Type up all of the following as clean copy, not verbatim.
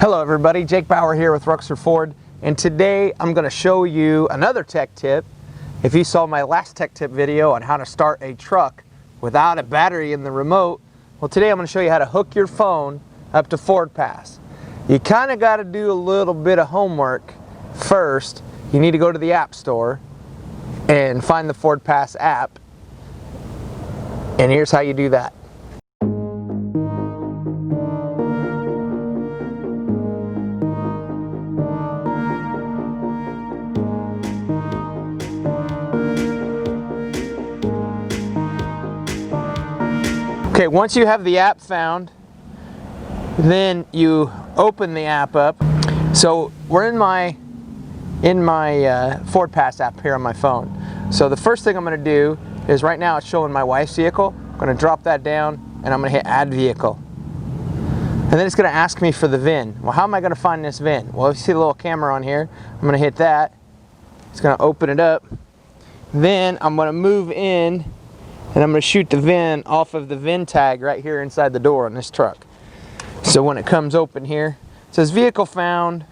Hello everybody, Jake Bauer here with Ruxer Ford, and today I'm going to show you another tech tip. If you saw my last tech tip video on how to start a truck without a battery in the remote, well today I'm going to show you how to hook your phone up to FordPass. You kind of got to do a little bit of homework first. You need to go to the App Store and find the FordPass app, and here's how you do that. Okay, once you have the app found, then you open the app up. So we're in my FordPass app here on my phone. So the first thing I'm going to do is, right now it's showing my wife's vehicle. I'm going to drop that down and I'm going to hit Add Vehicle. And then it's going to ask me for the VIN. Well, how am I going to find this VIN? Well, if you see the little camera on here, I'm going to hit that. It's going to open it up. Then I'm going to move in and I'm going to shoot the VIN off of the VIN tag right here inside the door on this truck. So when it comes open here, it says vehicle found,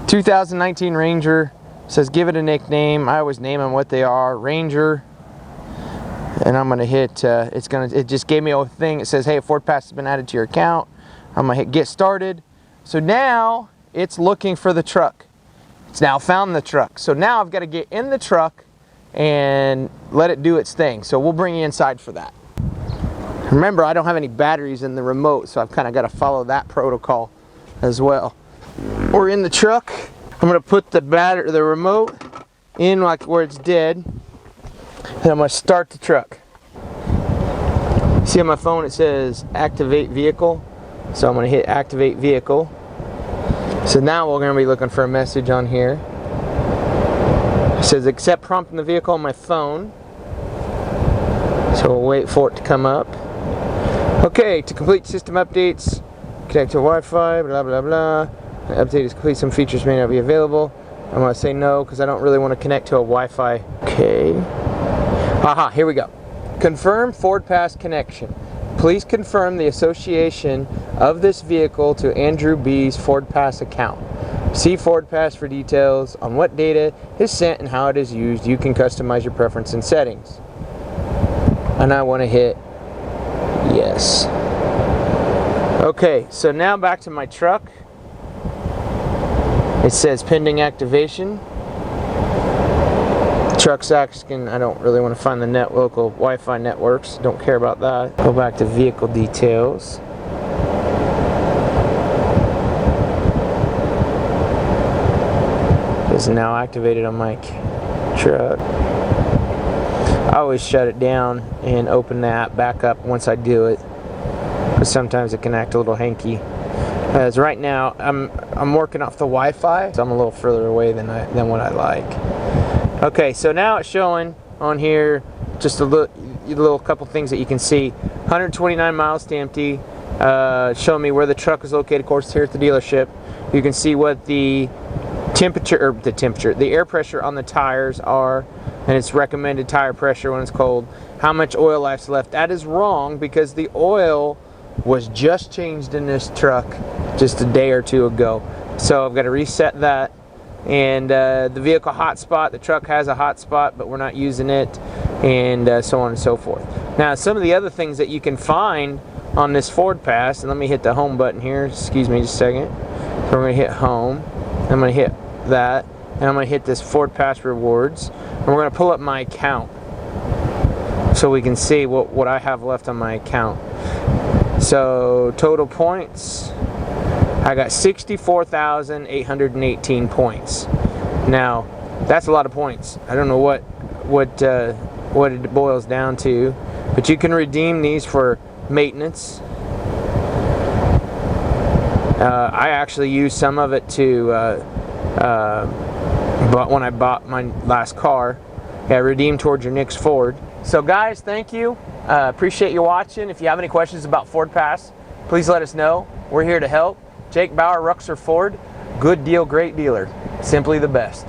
2019 Ranger. It says give it a nickname. I always name them what they are, Ranger. And I'm going to hit, it just gave me a thing. It says, hey, FordPass has been added to your account. I'm going to hit get started. So now it's looking for the truck. It's now found the truck. So now I've got to get in the truck and let it do its thing. So we'll bring you inside for that. Remember, I don't have any batteries in the remote, so I've kind of got to follow that protocol as well. We're in the truck. I'm going to put the remote in like where it's dead, and I'm going to start the truck. See on my phone it says activate vehicle, so I'm going to hit activate vehicle. So now we're going to be looking for a message on here. It says accept prompt in the vehicle on my phone. So we'll wait for it to come up. Okay, to complete system updates, connect to Wi-Fi, blah blah blah. The update is complete, some features may not be available. I'm going to say no because I don't really want to connect to a Wi-Fi. Okay. Aha, here we go. Confirm FordPass connection. Please confirm the association of this vehicle to Andrew B's FordPass account. See FordPass for details on what data is sent and how it is used. You can customize your preference and settings. And I want to hit yes. Okay, so now back to my truck. It says pending activation. The truck's asking, I don't really want to find the local Wi-Fi networks. Don't care about that. Go back to vehicle details. It's now activated on my truck. I always shut it down and open the app back up once I do it, because sometimes it can act a little hanky. As right now I'm working off the Wi-Fi, so I'm a little further away than what I like. Okay, so now it's showing on here just a little couple things that you can see. 129 miles to empty. Showing me where the truck is located. Of course, here at the dealership. You can see what the air pressure on the tires are, and it's recommended tire pressure when it's cold. How much oil life's left. That is wrong because the oil was just changed in this truck just a day or two ago. So I've got to reset that. And the vehicle hotspot, the truck has a hotspot, but we're not using it, and so on and so forth. Now, some of the other things that you can find on this FordPass, and let me hit the home button here. Excuse me just a second. So we're going to hit home. I'm going to hit that, and I'm going to hit this FordPass Rewards, and we're going to pull up my account so we can see what I have left on my account. So total points, I got 64,818 points. Now that's a lot of points. I don't know what it boils down to, but you can redeem these for maintenance. I actually used some of it but when I bought my last car, redeem towards your next Ford. So guys, thank you. Appreciate you watching. If you have any questions about FordPass, please let us know. We're here to help. Jake Bauer, Ruxer Ford. Good deal, great dealer. Simply the best.